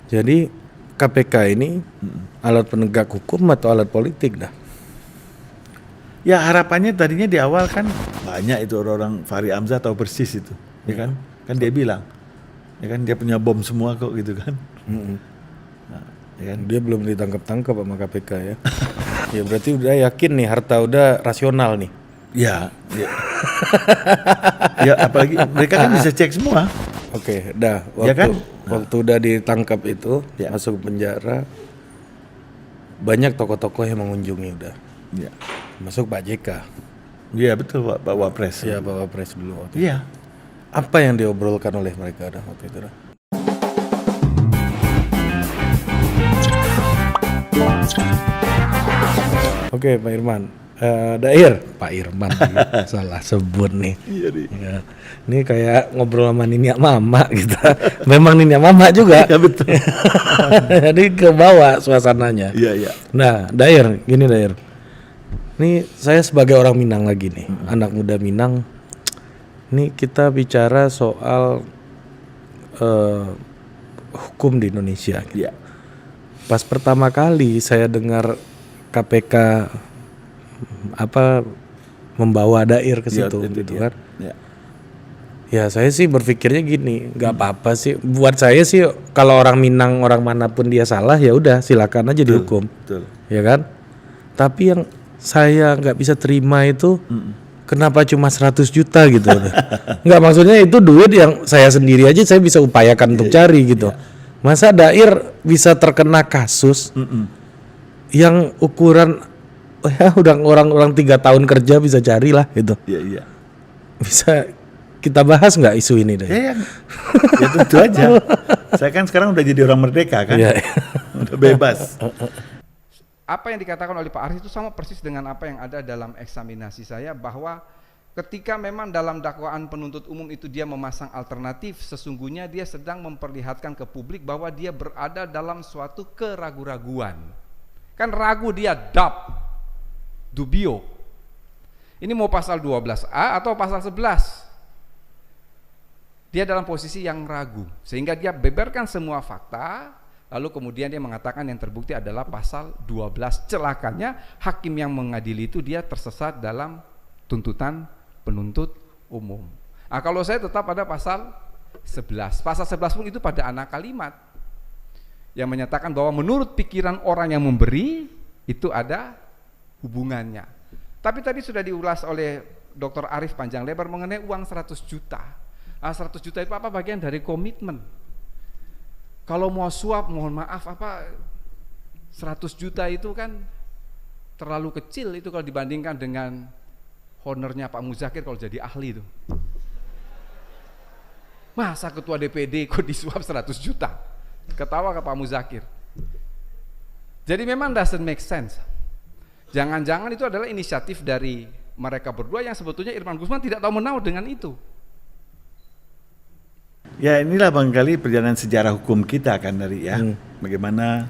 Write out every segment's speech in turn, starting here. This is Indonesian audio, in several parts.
Jadi KPK ini alat penegak hukum atau alat politik dah? Ya harapannya tadinya di awal kan banyak itu orang-orang Fahri Hamzah tahu persis itu, ya kan? Kan dia bilang, ya kan dia punya bom semua kok gitu kan? Nah, ya kan? Dia belum ditangkap-tangkap sama KPK ya. Ya berarti udah yakin nih harta udah rasional nih. Ya, ya. Ya apalagi mereka kan bisa cek semua. Oke, dah Ya kan? waktu udah ditangkap itu Ya. masuk penjara, banyak tokoh-tokoh yang mengunjungi udah. Ya, Masuk Pak JK. ya betul Pak Wapres. Ya Pak Wapres dulu waktu. Iya. Apa yang diobrolkan oleh mereka dah waktu itu dah? Oke Pak Irman. Pak Irman salah sebut nih. Iya nih. Ya. Ini kayak ngobrol sama Nini Mama kita. Memang Nini Mama juga. Ya betul. Jadi ke bawah suasananya. Iya, iya. Nah, Dair, gini Dair. Ini saya sebagai orang Minang lagi nih, anak muda Minang. Ini kita bicara soal hukum di Indonesia. Iya. Pas pertama kali saya dengar KPK membawa Dair ke situ gitu kan. Ya. Ya saya sih berpikirnya gini, nggak apa-apa sih. Buat saya sih kalau orang Minang orang manapun dia salah ya udah silakan aja dihukum, Betul. ya kan. Tapi yang saya nggak bisa terima itu kenapa cuma 100 juta gitu. Nggak, maksudnya itu duit yang saya sendiri aja saya bisa upayakan untuk cari gitu. Masa Dair bisa terkena kasus yang ukuran ya udah orang-orang 3 tahun kerja bisa carilah gitu. Iya, iya. Bisa kita bahas nggak isu ini deh? Ya tentu aja. Saya kan sekarang udah jadi orang merdeka kan, Iya. udah bebas. Apa yang dikatakan oleh Pak Aris itu sama persis dengan apa yang ada dalam eksaminasi saya, bahwa ketika memang dalam dakwaan penuntut umum itu dia memasang alternatif, sesungguhnya dia sedang memperlihatkan ke publik bahwa dia berada dalam suatu keraguan-raguan. Kan ragu dia, dubio. Ini mau pasal 12A atau pasal 11? Dia dalam posisi yang ragu, sehingga dia beberkan semua fakta, lalu kemudian dia mengatakan yang terbukti adalah pasal 12. Celakanya hakim yang mengadili itu dia tersesat dalam tuntutan penuntut umum. Nah, kalau saya tetap pada pasal 11. Pasal 11 pun itu pada anak kalimat yang menyatakan bahwa menurut pikiran orang yang memberi itu ada hubungannya. Tapi tadi sudah diulas oleh Dr. Arif panjang lebar mengenai uang 100 juta. 100 juta itu apa bagian dari komitmen. Kalau mau suap, mohon maaf 100 juta itu kan terlalu kecil itu kalau dibandingkan dengan honornya Pak Muzakir kalau jadi ahli itu. Masa ketua DPD kok disuap 100 juta? Ketawa ke Pak Muzakir. Jadi memang doesn't make sense. Jangan-jangan itu adalah inisiatif dari mereka berdua yang sebetulnya Irman Gusman tidak tahu menau dengan itu. Ya inilah barangkali perjalanan sejarah hukum kita kan dari bagaimana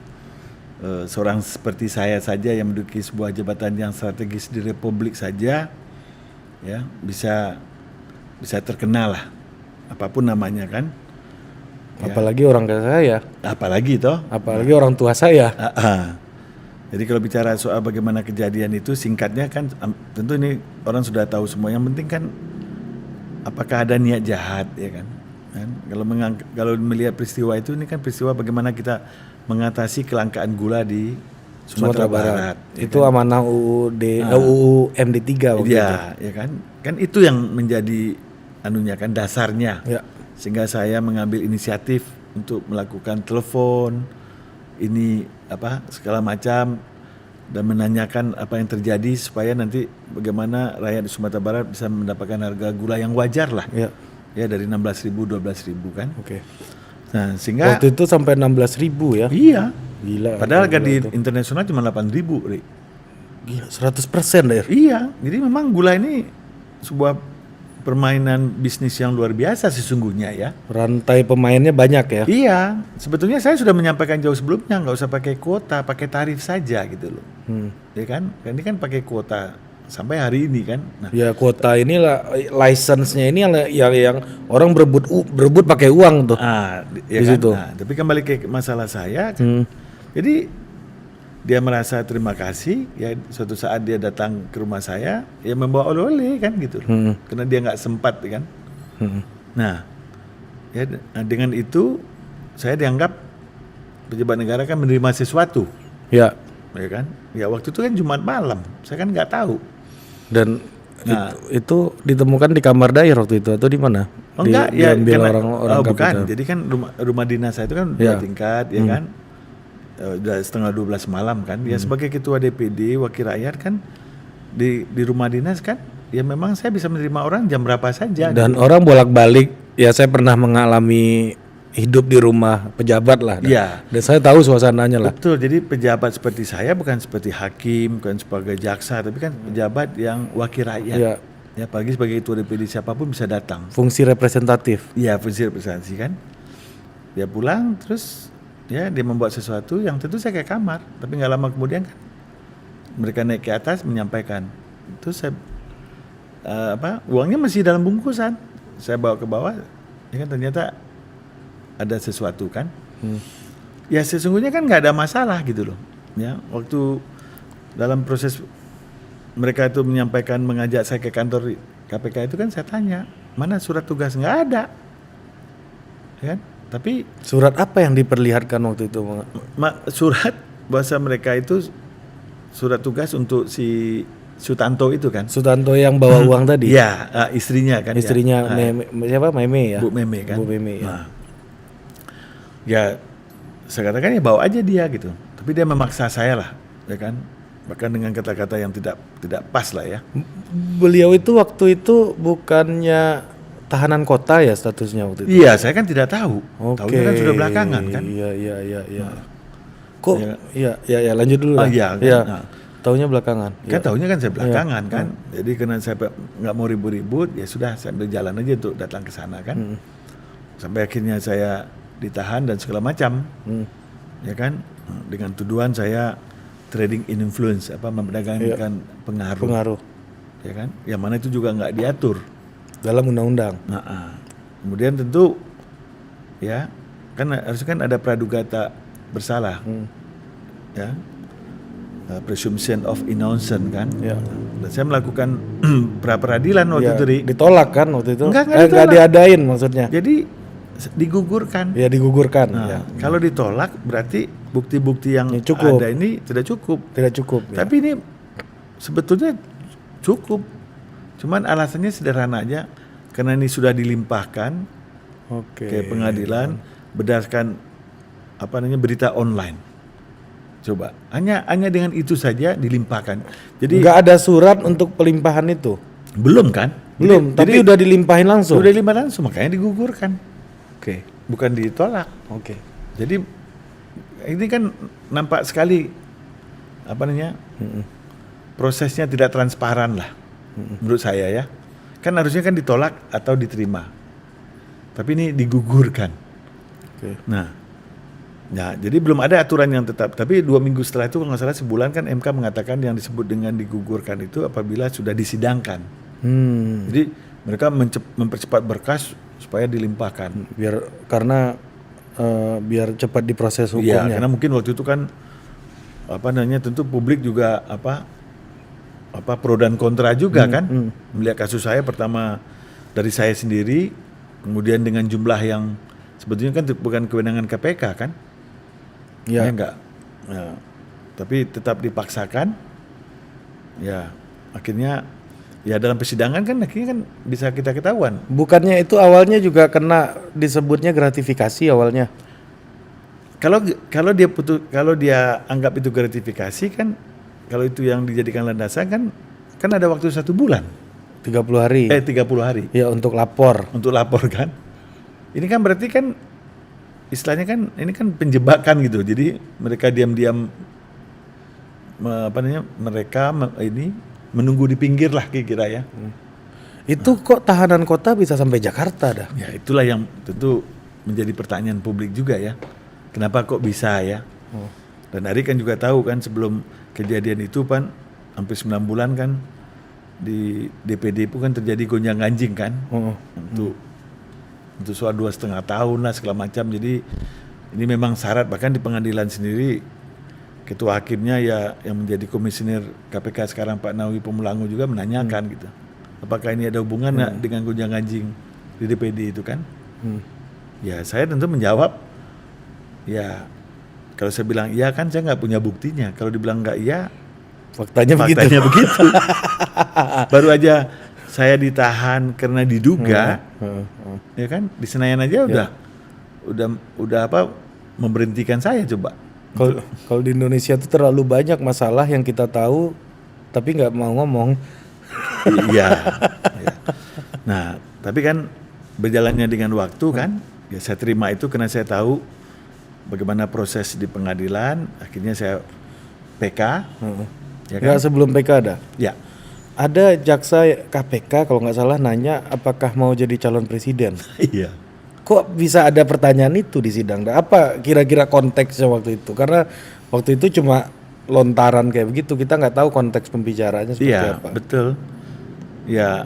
seorang seperti saya saja yang menduduki sebuah jabatan yang strategis di Republik saja ya bisa terkenal lah apapun namanya kan. Apalagi orang kayak saya. Apalagi toh. Apalagi orang tua saya. Jadi kalau bicara soal bagaimana kejadian itu singkatnya kan tentu ini orang sudah tahu semua. Yang penting kan apakah ada niat jahat ya kan. Kalau melihat peristiwa itu, ini kan peristiwa bagaimana kita mengatasi kelangkaan gula di Sumatera Barat. Itu kan? Amanah UU MD 3 waktu itu. Ya kan? Kan itu yang menjadi kan dasarnya. Ya. Sehingga saya mengambil inisiatif untuk melakukan telepon ini segala macam dan menanyakan apa yang terjadi supaya nanti bagaimana rakyat di Sumatera Barat bisa mendapatkan harga gula yang wajar lah. Ya dari 16.000 12.000 kan. Oke. Nah, sehingga waktu itu sampai 16.000 ya. Iya. Gila. Padahal harga di internasional cuma 8.000, Ri. Gila, 100% deh. Iya. Jadi memang gula ini sebuah permainan bisnis yang luar biasa sesungguhnya ya. Rantai pemainnya banyak ya. Iya. Sebetulnya saya sudah menyampaikan jauh sebelumnya nggak usah pakai kuota, pakai tarif saja gitu loh. Ya kan? Ini kan pakai kuota sampai hari ini kan. Nah, Ya kuota inilah license-nya ini yang orang berebut pakai uang tuh. ya Di kan? situ. Nah, tapi kembali ke masalah saya, Hmm. jadi dia merasa terima kasih, ya suatu saat dia datang ke rumah saya, ya membawa oleh-oleh kan gitu, karena dia nggak sempat kan. Nah, ya dengan itu saya dianggap pejabat negara kan menerima sesuatu, Ya. ya kan? Ya waktu itu kan Jumat malam, saya kan nggak tahu. Dan Nah. itu ditemukan di kamar dair waktu itu atau di mana? Oh enggak, ya diambil karena- orang bukan. kapital. Jadi kan rumah dinas saya itu kan Ya. 2 tingkat, ya kan. Udah setengah 12 malam kan. Ya sebagai ketua DPD wakil rakyat kan di rumah dinas kan, ya memang saya bisa menerima orang jam berapa saja. Dan orang bolak-balik, ya saya pernah mengalami hidup di rumah pejabat lah. Iya. Dan saya tahu suasananya lah. Betul. Jadi pejabat seperti saya bukan seperti hakim, bukan sebagai jaksa, tapi kan pejabat yang wakil rakyat. Iya. Ya pagi sebagai ketua DPD siapapun bisa datang. Fungsi representatif. Iya, fungsi representasi kan. Dia pulang terus ya dia membuat sesuatu yang tentu saya ke kamar, tapi nggak lama kemudian kan mereka naik ke atas menyampaikan. Itu saya uangnya masih dalam bungkusan. Saya bawa ke bawah, ya kan ternyata ada sesuatu kan. Ya sesungguhnya kan nggak ada masalah gitu loh. Ya, waktu dalam proses mereka itu menyampaikan mengajak saya ke kantor KPK itu kan saya tanya, mana surat tugas, nggak ada. Ya kan? Tapi Surat apa yang diperlihatkan waktu itu? surat bahasa mereka itu surat tugas untuk si Sutanto itu kan. Sutanto yang bawa uang tadi? Iya, istrinya kan. Istrinya ya. siapa? Meme ya? Bu Meme kan. Bu Meme ya. Nah, ya saya katakan ya bawa aja dia gitu. Tapi dia memaksa saya lah, ya kan. Bahkan dengan kata-kata yang tidak pas lah ya. Beliau itu waktu itu bukannya tahanan kota ya statusnya waktu itu? Iya, saya kan tidak tahu. Oke. Tahunya kan sudah belakangan kan. Iya. Kok? Iya. Iya, lanjut dulu Oh, lah. iya, kan. Iya. Nah. Taunya belakangan. Kan tahunya kan saya belakangan Iya. kan. Jadi karena saya nggak mau ribut-ribut, ya sudah saya ambil jalan aja untuk datang ke sana kan. Sampai akhirnya saya ditahan dan segala macam. Ya kan? Dengan tuduhan saya trading in influence, memperdagangkan pengaruh. Ya kan? Yang mana itu juga nggak diatur Dalam undang-undang. kemudian tentu ya kan harusnya kan ada pradugata bersalah. Ya. Presumption of innocence kan. Ya. Dan saya melakukan pra peradilan waktu Ya, itu ditolak kan waktu itu? Enggak Nggak ditolak. diadain maksudnya. Jadi digugurkan. Ya digugurkan. Nah, Ya. kalau ditolak berarti bukti-bukti yang Ya, cukup. ada ini tidak cukup. Tidak cukup. Ya. Tapi ini sebetulnya cukup. Cuman alasannya sederhana aja, karena ini sudah dilimpahkan Oke. ke pengadilan berdasarkan berita online. Coba hanya dengan itu saja dilimpahkan. Jadi Nggak ada surat untuk pelimpahan itu? belum kan? Belum, tapi udah dilimpahin langsung. Sudah dilimpah langsung, makanya digugurkan. Oke. Bukan ditolak. Oke. Jadi ini kan nampak sekali prosesnya tidak transparan lah menurut saya ya. Kan harusnya kan ditolak atau diterima. Tapi ini digugurkan. Oke. Nah, ya jadi belum ada aturan yang tetap. Tapi 2 minggu setelah itu kalau nggak salah sebulan kan MK mengatakan yang disebut dengan digugurkan itu apabila sudah disidangkan. Jadi mereka mempercepat berkas supaya dilimpahkan. Biar cepat diproses Iya, hukumnya. karena mungkin waktu itu kan tentu publik juga pro dan kontra juga kan melihat kasus saya pertama dari saya sendiri, kemudian dengan jumlah yang sebetulnya kan bukan kewenangan KPK kan, Ya. ya enggak, ya, tapi tetap dipaksakan, ya akhirnya ya dalam persidangan kan akhirnya kan bisa kita ketahuan. Bukannya itu awalnya juga kena disebutnya gratifikasi awalnya? Kalau dia anggap itu gratifikasi kan, kalau itu yang dijadikan landasan kan ada waktu 1 bulan. 30 hari. 30 hari Ya untuk lapor. untuk lapor kan. Ini kan berarti kan istilahnya kan ini kan penjebakan gitu. Jadi mereka diam-diam menunggu di pinggir lah kira-kira ya. Itu kok tahanan kota bisa sampai Jakarta dah? Ya itulah yang tentu menjadi pertanyaan publik juga ya. Kenapa kok bisa ya? Dan Ari kan juga tahu kan sebelum kejadian itu hampir 9 bulan kan di DPD itu kan terjadi gonjang-ganjing kan, untuk soal 2,5 tahun lah segala macam. Jadi ini memang syarat, bahkan di pengadilan sendiri ketua hakimnya ya yang menjadi komisioner KPK sekarang Pak Nawawi Pemulangu juga menanyakan gitu, apakah ini ada hubungan nggak dengan gonjang-ganjing di DPD itu kan? Ya saya tentu menjawab, ya kalau saya bilang iya kan saya nggak punya buktinya. Kalau dibilang nggak iya, Faktanya begitu. begitu. Baru aja saya ditahan karena diduga, ya kan di Senayan aja udah apa memberhentikan saya coba. Kalau di Indonesia itu terlalu banyak masalah yang kita tahu tapi nggak mau ngomong. Iya. Ya. Nah, tapi kan berjalannya dengan waktu kan, ya saya terima itu karena saya tahu bagaimana proses di pengadilan. Akhirnya saya PK. Ya kan? Nggak sebelum PK ada? Ya. Ada jaksa KPK kalau nggak salah nanya apakah mau jadi calon presiden. Iya. Kok bisa ada pertanyaan itu di sidang? Apa kira-kira konteksnya waktu itu? Karena waktu itu cuma lontaran kayak begitu, kita nggak tahu konteks pembicaraannya seperti Iya, apa. betul. Ya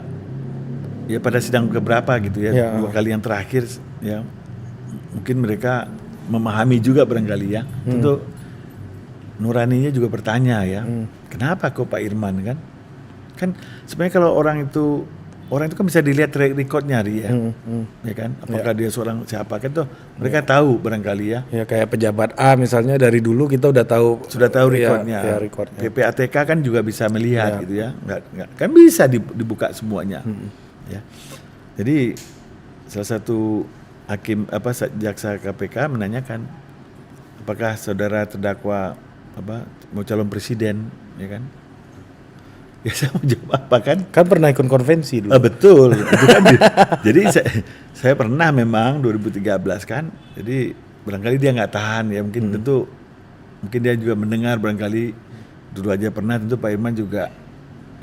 pada sidang keberapa gitu ya, 2 kali yang terakhir ya, mungkin mereka memahami juga barangkali ya. Tentu nuraninya juga bertanya ya, kenapa kok Pak Irman kan? Kan sebenarnya kalau orang itu kan bisa dilihat track recordnya ya, ya kan? Apakah dia seorang siapa kan tuh mereka tahu barangkali ya. Ya kayak pejabat A misalnya dari dulu kita udah tahu Sudah tahu recordnya. Ya, recordnya. PPATK kan juga bisa melihat gitu ya, nggak kan bisa dibuka semuanya. Ya. Jadi salah satu hakim jaksa KPK menanyakan apakah saudara terdakwa mau calon presiden, ya kan? Ya saya mau jawab apa kan? Kan pernah ikut konvensi dulu. Betul. Itu kan jadi saya pernah memang 2013 kan. Jadi barangkali dia nggak tahan ya, mungkin dia juga mendengar barangkali dulu aja pernah, tentu Pak Irman juga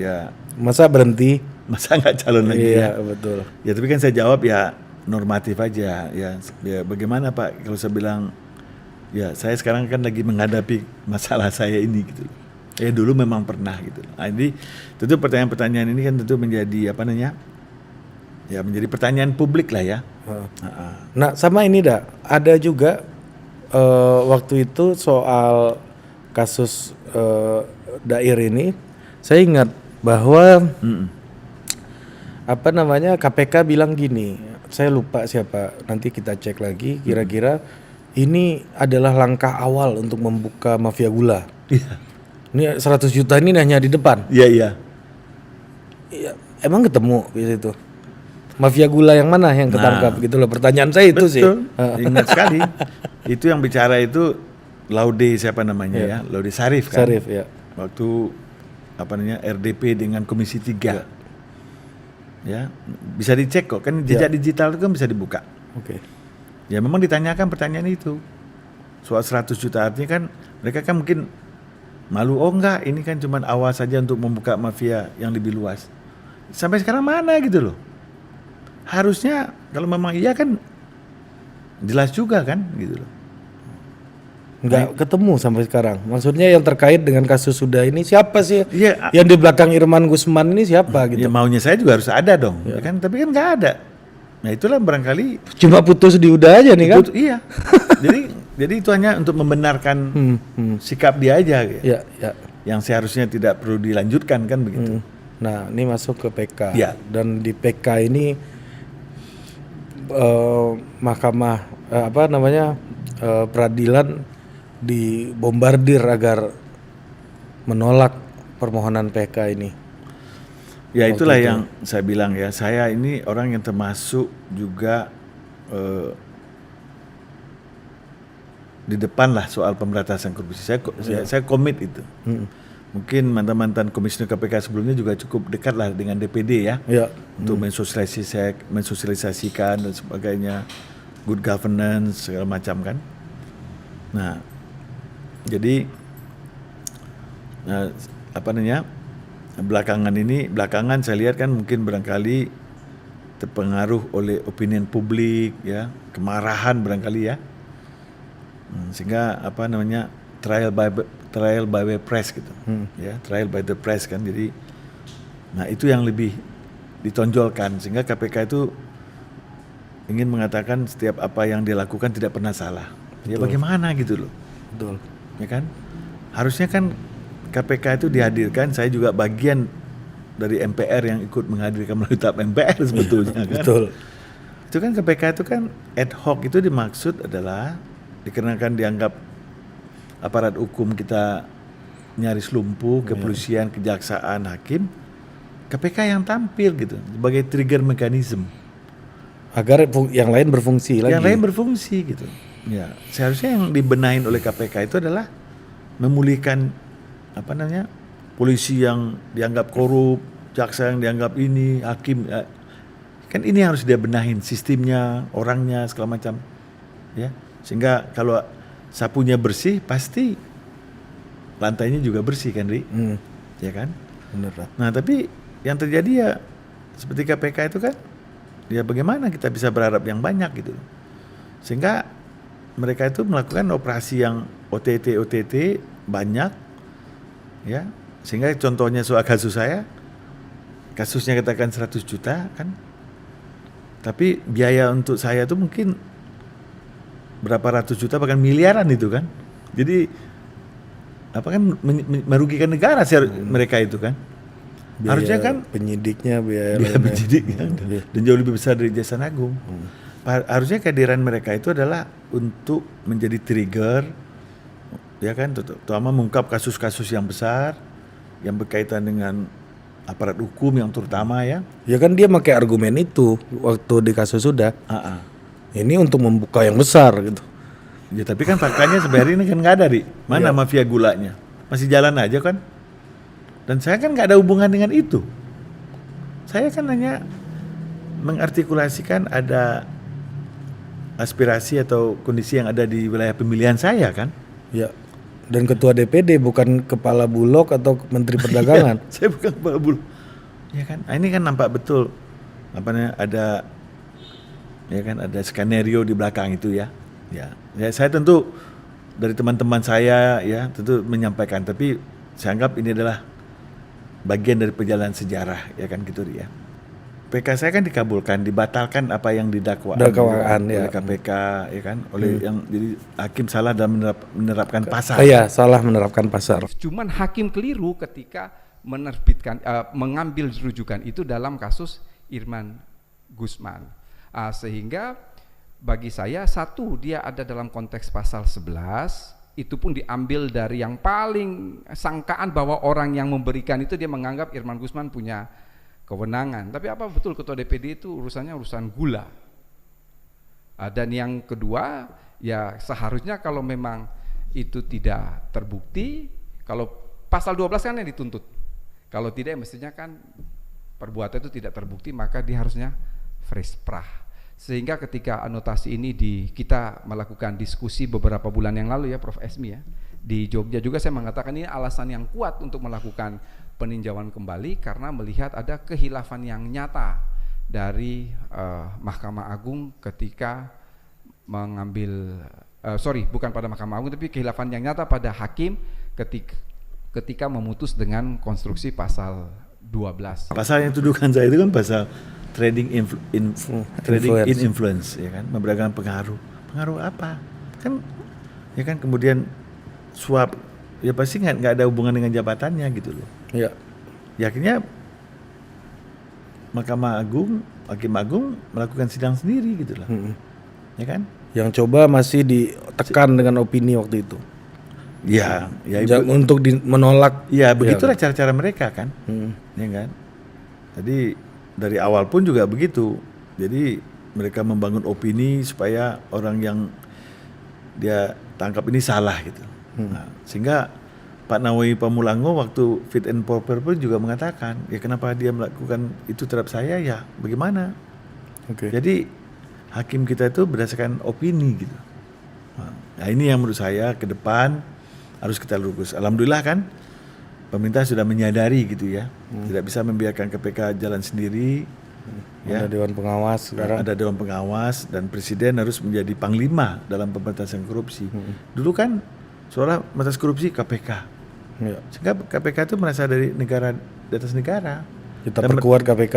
ya Masa berhenti? masa nggak calon lagi Iya, ya. betul. Ya tapi kan saya jawab ya normatif aja ya bagaimana Pak kalau saya bilang ya saya sekarang kan lagi menghadapi masalah saya ini gitu. Dulu memang pernah gitu. Nah, jadi tentu pertanyaan-pertanyaan ini kan tentu menjadi menjadi pertanyaan publik lah ya. Nah sama ini ada juga waktu itu soal kasus Dair ini, saya ingat bahwa KPK bilang gini, saya lupa siapa, nanti kita cek lagi kira-kira ini adalah langkah awal untuk membuka mafia gula. Iya. Ini 100 juta ini hanya di depan. Iya. Iya, emang ketemu di situ. Mafia gula yang mana yang ketangkap gitu loh. Pertanyaan saya itu sih. Ingat sekali. Itu yang bicara itu Laude siapa namanya ya? Laude Sarif kan. Sarif ya. Waktu RDP dengan Komisi 3. Ya, bisa dicek kok. Kan jejak digital itu kan bisa dibuka. Oke. Ya memang ditanyakan pertanyaan itu. Soal 100 juta artinya kan mereka kan mungkin malu, enggak, ini kan cuma awal saja untuk membuka mafia yang lebih luas. Sampai sekarang mana gitu loh. Harusnya kalau memang iya kan jelas juga kan gitu loh. Nggak ketemu sampai sekarang. Maksudnya yang terkait dengan kasus sudah ini siapa sih? Iya. Yang di belakang Irman Gusman ini siapa gitu? Ya maunya saya juga harus ada dong, ya kan? Tapi kan nggak ada. Nah itulah barangkali. Cuma putus di udah aja nih kan? Iya. jadi itu hanya untuk membenarkan sikap dia aja. Gitu. Ya. Yang seharusnya tidak perlu dilanjutkan kan begitu. Nah ini masuk ke PK. Ya. Dan di PK ini mahkamah peradilan dibombardir agar menolak permohonan PK ini. Ya itulah yang saya bilang ya, saya ini orang yang termasuk juga di depan lah soal pemberantasan korupsi. Saya komit itu. Mungkin mantan-mantan komisioner KPK sebelumnya juga cukup dekat lah dengan DPD ya. Untuk mensosialisasikan dan sebagainya, good governance segala macam kan. Nah, jadi belakangan saya lihat kan mungkin barangkali terpengaruh oleh opinion publik ya, kemarahan barangkali ya, sehingga trial by the press gitu, ya trial by the press kan, jadi Nah itu yang lebih ditonjolkan, sehingga KPK itu ingin mengatakan setiap apa yang dia lakukan tidak pernah salah. Ya Betul. bagaimana gitu loh, Betul. ya kan? Harusnya kan KPK itu dihadirkan, saya juga bagian dari MPR yang ikut menghadirkan melalui tahap MPR sebetulnya kan. Betul. Itu kan KPK itu kan ad hoc, itu dimaksud adalah dikarenakan dianggap aparat hukum kita nyaris lumpuh, kepolisian, kejaksaan, hakim, KPK yang tampil gitu sebagai trigger mekanisme. Agar yang lain berfungsi lagi. Yang lain berfungsi gitu. Ya, seharusnya yang dibenahin oleh KPK itu adalah memulihkan polisi yang dianggap korup, jaksa yang dianggap ini, hakim kan ini harus dia benahin sistemnya, orangnya segala macam. Ya, sehingga kalau sapunya bersih pasti lantainya juga bersih kan, Ri? Ya kan? Bener lah. Nah, tapi yang terjadi ya seperti KPK itu kan, ya bagaimana kita bisa berharap yang banyak gitu. Sehingga mereka itu melakukan operasi yang OTT banyak, ya. Sehingga contohnya soal kasus saya, kasusnya katakan 100 juta kan, tapi biaya untuk saya itu mungkin berapa ratus juta bahkan miliaran itu kan. Jadi merugikan negara mereka itu kan. Biaya Harusnya kan penyidiknya, biaya penyidik kan, dan jauh lebih besar dari Jaksa Agung. Harusnya kehadiran mereka itu adalah untuk menjadi trigger, ya kan, terutama mengungkap kasus-kasus yang besar yang berkaitan dengan aparat hukum yang terutama ya. Ya kan dia pakai argumen itu waktu di kasus sudah. Ini untuk membuka yang besar gitu. Ya tapi kan faktanya sebenarnya ini kan nggak ada, Di. Mana mafia gulanya? Masih jalan aja kan? Dan saya kan nggak ada hubungan dengan itu. Saya kan hanya mengartikulasikan ada aspirasi atau kondisi yang ada di wilayah pemilihan saya kan. Ya. Dan ketua DPD bukan kepala Bulog atau menteri perdagangan. Saya bukan kepala Bulog. Ya kan? Nah, ini kan nampak betul ada skenario di belakang itu ya. Ya, saya tentu dari teman-teman saya ya tentu menyampaikan, tapi saya anggap ini adalah bagian dari perjalanan sejarah ya kan gitu ya. PK saya kan dikabulkan, dibatalkan apa yang dakwaan oleh KPK ya kan, oleh yang jadi hakim salah dalam menerapkan pasal. Iya, salah menerapkan pasal. Cuman hakim keliru ketika menerbitkan mengambil rujukan itu dalam kasus Irman Gusman. Sehingga bagi saya satu, dia ada dalam konteks pasal 11, itu pun diambil dari yang paling sangkaan bahwa orang yang memberikan itu dia menganggap Irman Gusman punya kewenangan. Tapi apa betul ketua DPD itu urusannya urusan gula. Dan yang kedua, ya seharusnya kalau memang itu tidak terbukti, kalau pasal 12 kan yang dituntut. Kalau tidak mestinya kan perbuatan itu tidak terbukti, maka dia harusnya fresh prah. Sehingga ketika anotasi ini kita melakukan diskusi beberapa bulan yang lalu ya Prof. Esmi ya, di Jogja juga saya mengatakan ini alasan yang kuat untuk melakukan peninjauan kembali karena melihat ada kehilafan yang nyata dari Mahkamah Agung ketika mengambil bukan pada Mahkamah Agung tapi kehilafan yang nyata pada hakim ketika memutus dengan konstruksi pasal 12. Pasal yang tuduhkan saya itu kan pasal trading in influence ya kan, memperdagangkan pengaruh apa kan, ya kan, kemudian suap ya pasti nggak ada hubungan dengan jabatannya gitu loh ya. Akhirnya Mahkamah Agung, Hakim Agung melakukan sidang sendiri gitu loh ya kan, yang coba masih ditekan dengan opini waktu itu ya untuk menolak ya begitulah cara-cara mereka kan ya kan. Jadi dari awal pun juga begitu. Jadi mereka membangun opini supaya orang yang dia tangkap ini salah gitu. Nah, sehingga Pak Nawawi Pamulango waktu fit and proper pun juga mengatakan, ya kenapa dia melakukan itu terhadap saya, ya bagaimana? Jadi hakim kita itu berdasarkan opini gitu. Nah ini yang menurut saya ke depan harus kita lurus. Alhamdulillah kan pemerintah sudah menyadari gitu ya, tidak bisa membiarkan KPK jalan sendiri. Ada Dewan Pengawas sekarang. Ada Dewan Pengawas dan Presiden harus menjadi panglima dalam pemberantasan korupsi. Dulu kan soal pemberantasan korupsi KPK. Sehingga KPK itu merasa dari negara, di atas negara. Kita Dan perkuat KPK.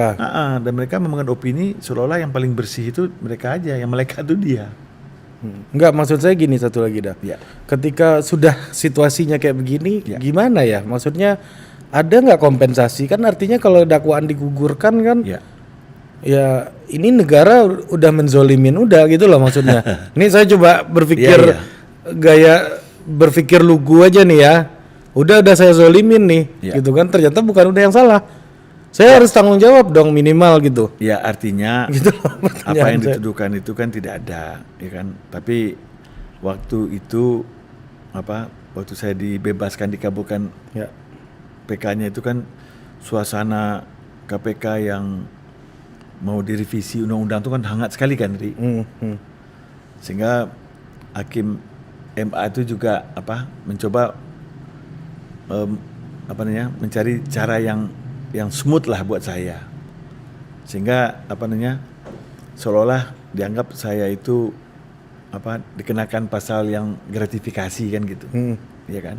Dan mereka membangun opini seolah-olah yang paling bersih itu mereka aja, yang melekat itu dia. Enggak, maksud saya gini satu lagi dah. Ya. Ketika sudah situasinya kayak begini, Ya. gimana ya? Maksudnya ada nggak kompensasi? Kan artinya kalau dakwaan digugurkan kan, Ya. ya ini negara udah menzolimin udah gitu loh maksudnya. Ini saya coba berpikir Iya, gaya berpikir lugu aja nih ya. Udah saya zolimin nih, Iya. gitu kan? Ternyata bukan udah yang salah. Saya harus tanggung jawab dong minimal gitu. Ya artinya Gitu loh apa pertanyaan yang saya. dituduhkan itu kan tidak ada, ya kan? Tapi waktu itu waktu saya dibebaskan dikabulkan Ya. PK-nya itu kan suasana KPK yang mau direvisi undang-undang itu kan hangat sekali kan, Ri. Sehingga hakim MA itu juga mencoba mencari cara yang smooth lah buat saya, sehingga seolah-olah dianggap saya itu dikenakan pasal yang gratifikasi kan gitu, ya kan.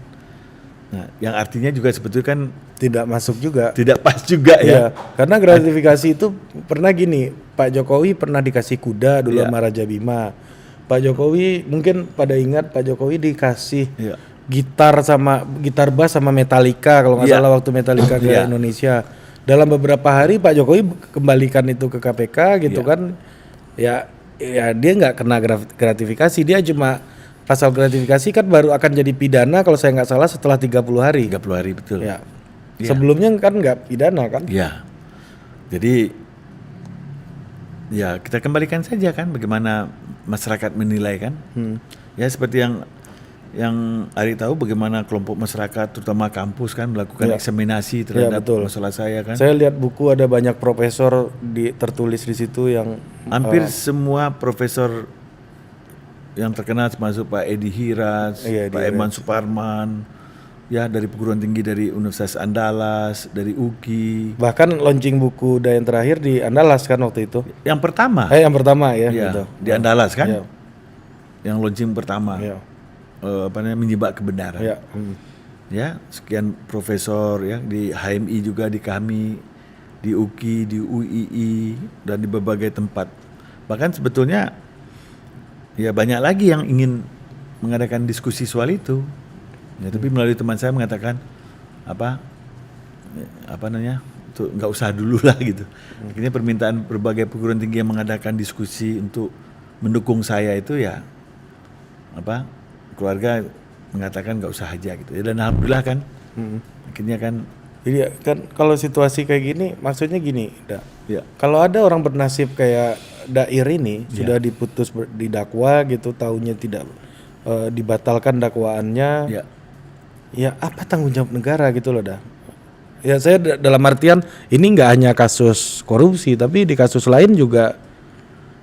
Nah, yang artinya juga sebetulnya kan Tidak masuk juga. tidak pas juga Iya, ya. karena gratifikasi itu pernah gini, Pak Jokowi pernah dikasih kuda dulu Iya. sama Raja Bima. Pak Jokowi mungkin pada ingat Pak Jokowi dikasih Iya. gitar bass sama Metallica kalau nggak Iya. salah waktu Metallica ke Iya. Indonesia. Dalam beberapa hari Pak Jokowi kembalikan itu ke KPK gitu Iya. kan. Ya dia nggak kena gratifikasi, dia cuma pasal gratifikasi kan baru akan jadi pidana kalau saya nggak salah setelah 30 hari. 30 hari betul. Ya. Iya. Sebelumnya kan nggak pidana kan? Ya, jadi ya kita kembalikan saja kan bagaimana masyarakat menilai kan. Ya seperti yang Ari tahu bagaimana kelompok masyarakat terutama kampus kan melakukan Ya. eksaminasi terhadap betul. masalah saya kan. Saya lihat buku ada banyak profesor tertulis di situ yang Hampir semua profesor yang terkenal termasuk Pak Edi Hiraz, Iya, Pak Edi Eman Suparman, ya dari perguruan tinggi dari Universitas Andalas, dari UGI. bahkan launching buku yang terakhir di Andalas kan waktu itu. Yang pertama, Yang pertama ya, ya, gitu. di Andalas kan, Iya. yang launching pertama, Iya. menyibak kebenaran. Iya. Ya, sekian profesor ya di HMI juga di kami, di UGI, di UII dan di berbagai tempat. Bahkan sebetulnya ya banyak lagi yang ingin mengadakan diskusi soal itu. Ya, tapi melalui teman saya mengatakan tuh nggak usah dulu lah gitu. Akhirnya permintaan berbagai perguruan tinggi yang mengadakan diskusi untuk mendukung saya itu ya keluarga mengatakan nggak usah aja gitu. Ya, dan alhamdulillah kan akhirnya kan Jadi kan kalau situasi kayak gini, maksudnya gini, ya kalau ada orang bernasib kayak Dair ini Ya. sudah diputus didakwa gitu, taunya tidak dibatalkan dakwaannya, ya apa tanggung jawab negara gitu loh dah. Ya saya dalam artian ini nggak hanya kasus korupsi, tapi di kasus lain juga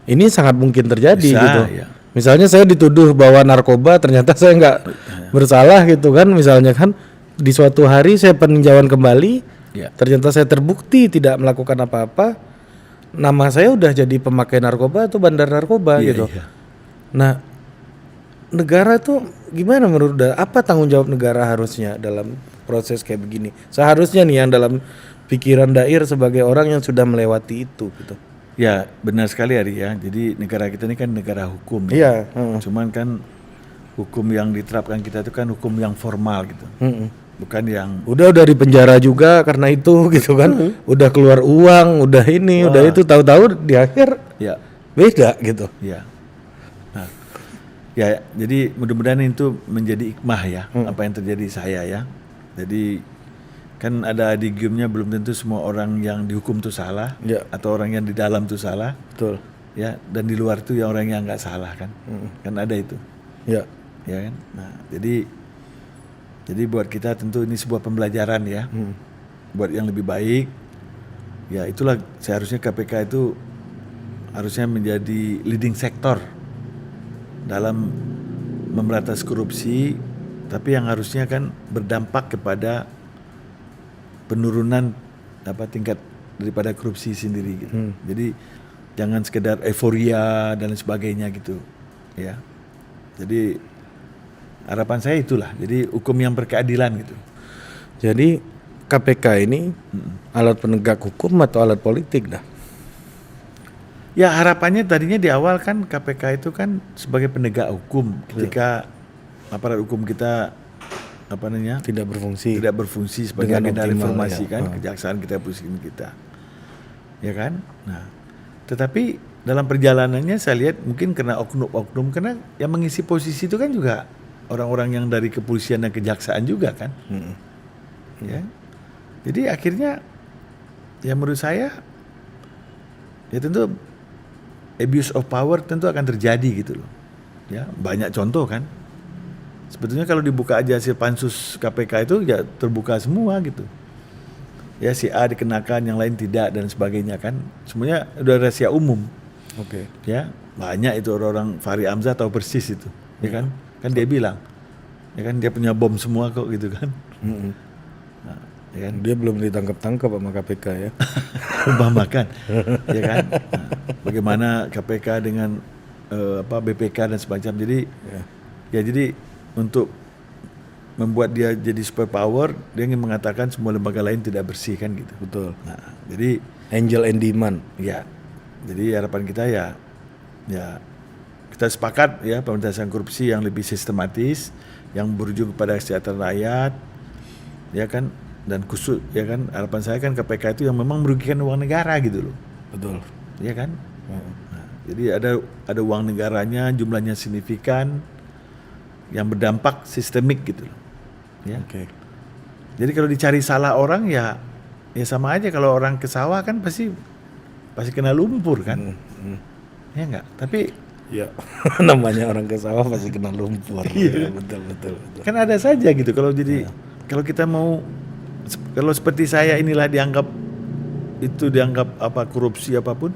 ini sangat mungkin terjadi Bisa, gitu. ya. Misalnya saya dituduh bawa narkoba, ternyata saya nggak bersalah gitu kan, misalnya kan di suatu hari saya peninjauan kembali, Ya. ternyata saya terbukti tidak melakukan apa-apa, nama saya udah jadi pemakai narkoba atau bandar narkoba Iya, gitu. iya. Nah, negara tuh gimana menurut apa tanggung jawab negara harusnya dalam proses kayak begini? Seharusnya nih yang dalam pikiran Dair sebagai orang yang sudah melewati itu gitu. Ya benar sekali Ari ya. Jadi negara kita ini kan negara hukum. Iya, Cuman kan hukum yang diterapkan kita itu kan hukum yang formal gitu. Bukan yang Udah di penjara juga karena itu gitu kan. Udah keluar uang, udah ini, udah itu, tahu-tahu di akhir ya beda gitu. ya. Nah, ya jadi mudah-mudahan itu menjadi hikmah ya apa yang terjadi saya ya. Jadi kan ada adigiumnya belum tentu semua orang yang dihukum itu salah Ya. atau orang yang di dalam itu salah Betul. ya, dan di luar itu ya orang yang nggak salah kan. Kan ada itu. Ya. Ya kan. Nah, jadi buat kita tentu ini sebuah pembelajaran ya. Buat yang lebih baik. Ya itulah seharusnya KPK itu harusnya menjadi leading sektor dalam memberantas korupsi, tapi yang harusnya kan berdampak kepada penurunan tingkat daripada korupsi sendiri gitu. Jadi jangan sekedar euforia dan lain sebagainya gitu. Ya. Jadi harapan saya itulah. Jadi hukum yang berkeadilan gitu. Jadi KPK ini alat penegak hukum atau alat politik dah? Ya harapannya tadinya di awal kan KPK itu kan sebagai penegak hukum ketika aparat hukum kita Tidak berfungsi. tidak berfungsi sebagai Dengan agenda optimal, reformasi ya. kan, kejaksaan kita pusing kita, ya kan. Nah, tetapi dalam perjalanannya saya lihat mungkin karena oknum-oknum, karena yang mengisi posisi itu kan juga orang-orang yang dari kepolisian dan kejaksaan juga kan, ya. Jadi akhirnya ya menurut saya ya tentu abuse of power tentu akan terjadi gitu loh, ya banyak contoh kan. Sebetulnya kalau dibuka aja hasil pansus KPK itu ya terbuka semua gitu. Ya si A dikenakan, yang lain tidak dan sebagainya kan. Semuanya udah rahasia umum. Oke. Ya, banyak itu orang-orang Fahri Hamzah tahu persis itu. Ya kan? Kan dia bilang. Ya kan dia punya bom semua kok gitu kan. Nah, ya kan? Dia belum ditangkap-tangkap sama KPK ya. Umpamakan. Ya kan? Nah, bagaimana KPK dengan BPK dan semacam. Jadi jadi untuk membuat dia jadi super power, dia ingin mengatakan semua lembaga lain tidak bersih kan gitu. Betul. Nah, jadi Angel and Demand. ya, jadi harapan kita ya kita sepakat ya pemberantasan korupsi yang lebih sistematis, yang berujung kepada kesejahteraan rakyat, ya kan, dan khusus ya kan harapan saya kan KPK itu yang memang merugikan uang negara gitu loh, Betul. ya kan. Nah, jadi ada uang negaranya, jumlahnya signifikan, yang berdampak sistemik gitu loh. Ya. Oke. Jadi kalau dicari salah orang ya sama aja kalau orang ke sawah kan pasti kena lumpur kan. Ya enggak? Tapi Ya, namanya orang ke sawah pasti kena lumpur. Iya. Ya, betul. kan ada saja gitu kalau jadi kalau kita mau kalau seperti saya inilah dianggap korupsi apapun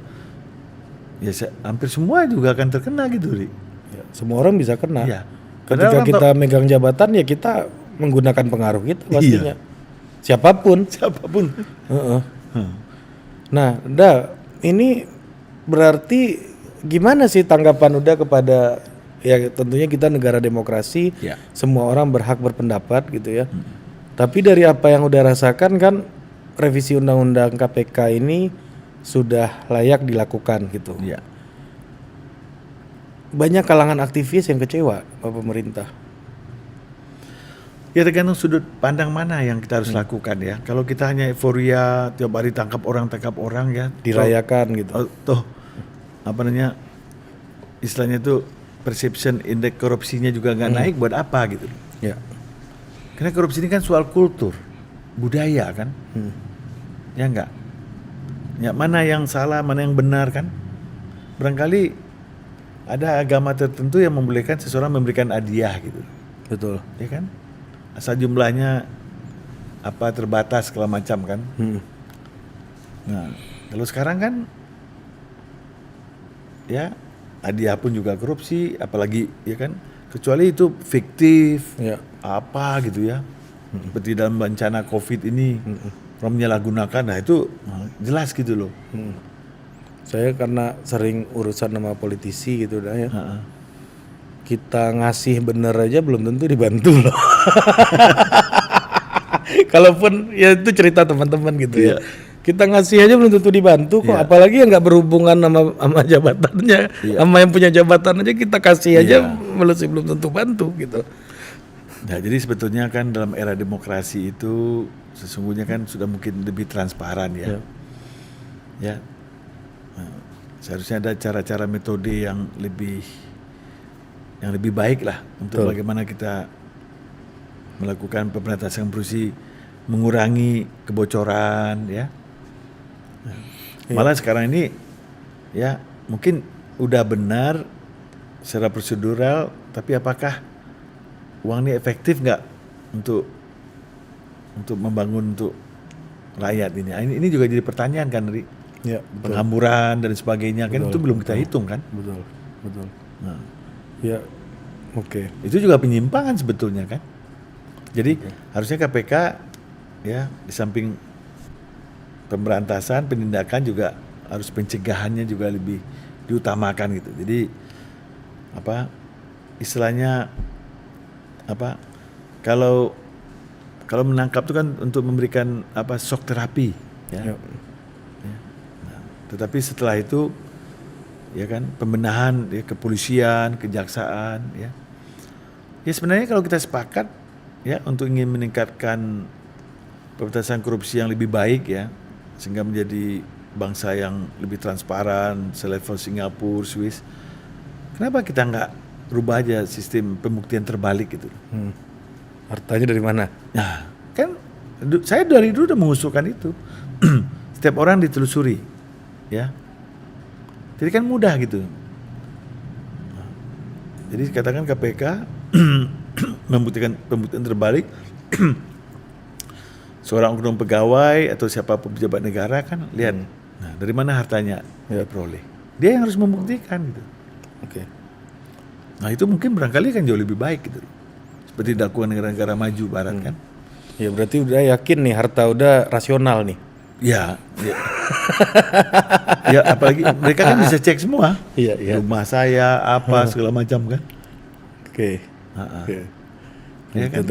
ya hampir semua juga akan terkena gitu, Ri. Ya, semua orang bisa kena. Iya. Ketika Padahal kita megang jabatan ya kita menggunakan pengaruh kita pastinya. Siapapun. siapapun. Heeh. Nah, ini berarti gimana sih tanggapan Uda kepada ya tentunya kita negara demokrasi, Ya. semua orang berhak berpendapat gitu ya. Tapi dari apa yang udah rasakan kan revisi undang-undang KPK ini sudah layak dilakukan gitu. Ya. Banyak kalangan aktivis yang kecewa sama pemerintah. Ya tergantung sudut pandang mana yang kita harus lakukan ya. Kalau kita hanya euforia tiap hari tangkap orang ya, Dirayakan gitu. toh istilahnya itu perception indeks korupsinya juga nggak naik, buat apa gitu. Ya. Karena korupsi ini kan soal kultur, budaya kan. Ya enggak. Ya mana yang salah, mana yang benar kan. Barangkali ada agama tertentu yang membolehkan seseorang memberikan hadiah gitu. Betul. Ya kan? Asal jumlahnya terbatas segala macam kan. Nah, kalau sekarang kan ya hadiah pun juga korupsi, apalagi ya kan, kecuali itu fiktif, Ya. apa gitu ya. Seperti dalam bencana Covid ini, orang menyalahgunakan, nah itu jelas gitu loh. Saya karena sering urusan sama politisi gitu dah ya. Heeh. Kita ngasih bener aja belum tentu dibantu loh. Kalaupun ya itu cerita teman-teman gitu ya. Kita ngasih aja belum tentu dibantu kok, Iya. apalagi yang nggak berhubungan sama jabatannya, sama yang punya jabatan aja kita kasih aja belum tentu bantu gitu. Nah, jadi sebetulnya kan dalam era demokrasi itu sesungguhnya kan sudah mungkin lebih transparan ya. Ya. Nah, seharusnya ada cara-cara metode yang lebih baik lah untuk bagaimana kita melakukan pemberantasan korupsi, mengurangi kebocoran ya. Malah sekarang ini ya mungkin udah benar secara prosedural, tapi apakah uang ini efektif nggak untuk membangun untuk rakyat ini? Ini juga jadi pertanyaan kan, Ri. Ya, Penghamburan dan sebagainya kan itu belum kita hitung kan. betul. Nah, Ya, oke. itu juga penyimpangan sebetulnya kan. Jadi harusnya KPK ya di samping pemberantasan, penindakan juga harus pencegahannya juga lebih diutamakan gitu. Jadi istilahnya kalau Kalau menangkap itu kan untuk memberikan shock terapi, ya. Ya. Nah, tetapi setelah itu, ya kan, pembenahan, ya, kepolisian, kejaksaan, ya. Ya sebenarnya kalau kita sepakat, ya, untuk ingin meningkatkan pemberantasan korupsi yang lebih baik, ya, sehingga menjadi bangsa yang lebih transparan, selevel Singapura, Swiss. Kenapa kita nggak rubah aja sistem pembuktian terbalik gitu? Hartanya dari mana? Nah, kan saya dari dulu udah mengusulkan itu. Setiap orang ditelusuri, ya. Jadi kan mudah gitu. Jadi katakan KPK membuktikan pembuktian terbalik. Seorang oknum pegawai atau siapapun pejabat negara kan lihat, nah dari mana hartanya diperoleh. Dia yang harus membuktikan gitu. Oke. Nah itu mungkin barangkali kan jauh lebih baik gitu. Seperti dilakukan negara-negara maju barat kan. Ya berarti udah yakin nih harta udah rasional nih. Ya, ya. Ya apalagi mereka kan bisa cek semua. Iya, iya. Rumah saya apa segala macam kan. Oke. Oke. Ya kan?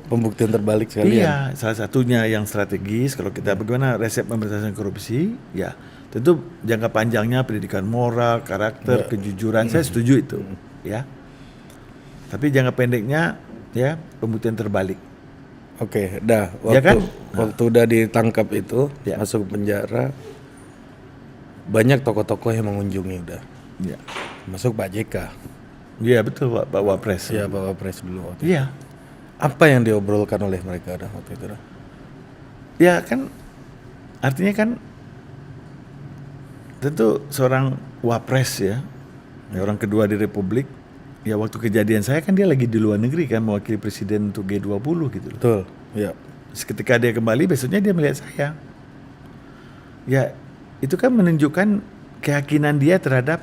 Pembuktian terbalik sekalian. Iya, salah satunya yang strategis kalau kita bagaimana resep pemberantasan korupsi, ya tentu jangka panjangnya pendidikan moral, karakter, kejujuran, saya setuju itu, ya. Tapi jangka pendeknya, ya pembuktian terbalik. Oke, dah. Ya kan? Waktu udah ditangkap itu, Ya. masuk penjara, banyak tokoh-tokoh yang mengunjungi udah. Ya, Masuk Pak JK. iya betul Pak Wapres. Iya, Pak Wapres dulu waktu itu. Iya, Apa yang diobrolkan oleh mereka dah waktu itu dah? ya kan, artinya kan tentu seorang Wapres ya orang kedua di Republik. Ya waktu kejadian saya kan dia lagi di luar negeri kan mewakili presiden untuk G20 gitu loh. Betul. Ya. Ketika dia kembali besoknya dia melihat saya. Ya itu kan menunjukkan keyakinan dia terhadap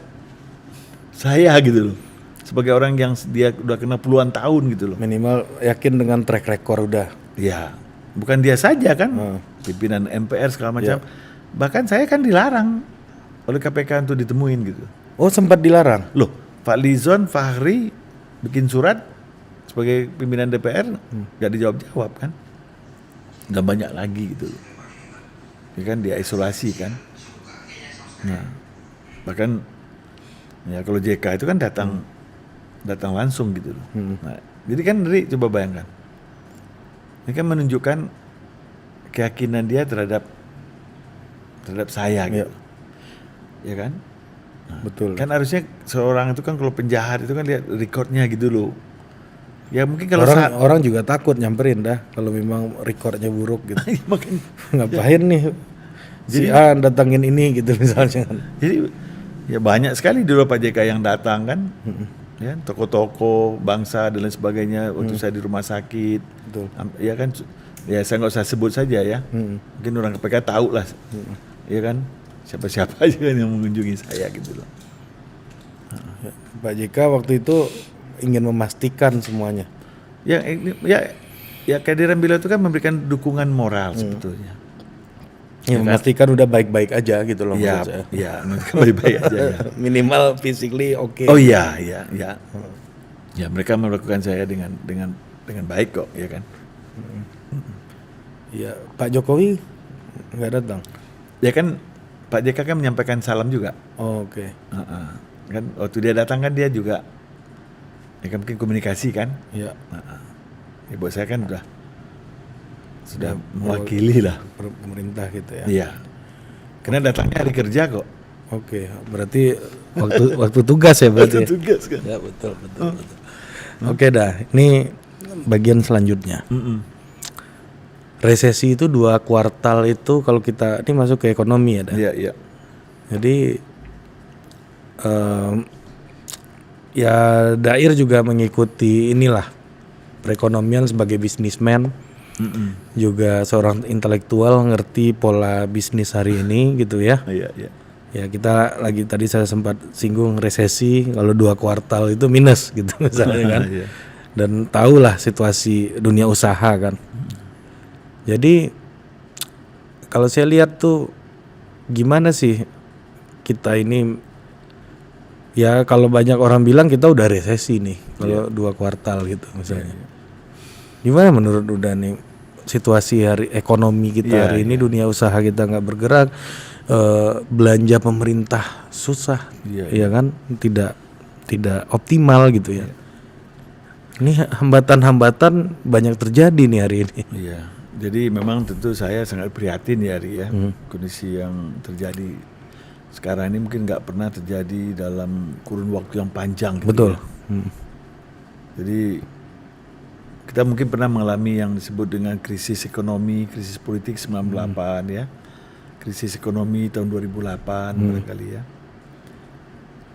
saya gitu loh. Sebagai orang yang dia udah kena puluhan tahun gitu loh. Minimal yakin dengan track record udah. Ya bukan dia saja kan. Pimpinan MPR segala macam. Bahkan saya kan dilarang oleh KPK untuk ditemuin gitu. Oh sempat dilarang? Loh Pak Lizon Fahri bikin surat sebagai pimpinan DPR nggak dijawab-jawab kan. Udah banyak lagi gitu loh. Ya kan dia isolasi kan. Nah, bahkan ya kalau JK itu kan datang langsung gitu loh. Nah, jadi kan Ri coba bayangkan. Ini kan menunjukkan keyakinan dia terhadap saya gitu. Ya kan? Nah, Betul. Kan harusnya seorang itu kan kalau penjahat itu kan lihat recordnya gitu loh. Ya mungkin kalau orang juga takut nyamperin dah kalau memang recordnya buruk gitu. makanya Ngapain nih si A datangin ini gitu misalnya. jadi ya banyak sekali dulu Pak JK yang datang kan. Ya, tokoh-tokoh bangsa dan lain sebagainya waktu saya di rumah sakit. Betul. Ya kan ya saya nggak usah sebut saja ya. Mungkin orang KPK tahu lah. Ya kan siapa-siapa aja kan yang mengunjungi saya gitu loh. Pak JK waktu itu ingin memastikan semuanya. Ya kehadiran beliau itu kan memberikan dukungan moral sebetulnya. Ya, memastikan udah baik-baik aja gitu loh Iya, maksud saya. iya, baik-baik aja ya. Minimal physically oke. Oh iya. Ya mereka melakukan saya dengan baik kok, ya kan. Ya, Pak Jokowi nggak datang. Ya kan Pak JK kan menyampaikan salam juga. Oh, oke. Kan waktu dia datang kan dia juga ya kan mungkin komunikasi kan. Ya. Ya buat saya kan sudah mewakili lah Pemerintah gitu ya. Iya. Karena datangnya hari kerja kok. Oke, berarti waktu tugas ya berarti. Waktu tugas kan. Ya betul. Oke dah, ini bagian selanjutnya. Resesi itu 2 kuartal itu kalau kita ini masuk ke ekonomi ya dah. Iya. Jadi ya Dair juga mengikuti inilah perekonomian sebagai bisnismen. Juga seorang intelektual ngerti pola bisnis hari ini gitu ya. Iya. Ya kita lagi tadi saya sempat singgung resesi kalau 2 kuartal itu minus gitu misalnya kan. Iya. Dan tahulah situasi dunia usaha kan. Jadi kalau saya lihat tuh gimana sih kita ini ya kalau banyak orang bilang kita udah resesi nih kalau 2 kuartal gitu misalnya. Gimana menurut Uda nih situasi ekonomi kita hari ini, dunia usaha kita nggak bergerak, belanja pemerintah susah, ya kan, tidak optimal gitu ya. Ini hambatan-hambatan banyak terjadi nih hari ini. Iya. Jadi memang tentu saya sangat prihatin ya Ari ya, kondisi yang terjadi sekarang ini mungkin nggak pernah terjadi dalam kurun waktu yang panjang. Gitu. Betul. Ya. Jadi kita mungkin pernah mengalami yang disebut dengan krisis ekonomi, krisis politik 98 ya, krisis ekonomi tahun 2008 barangkali ya.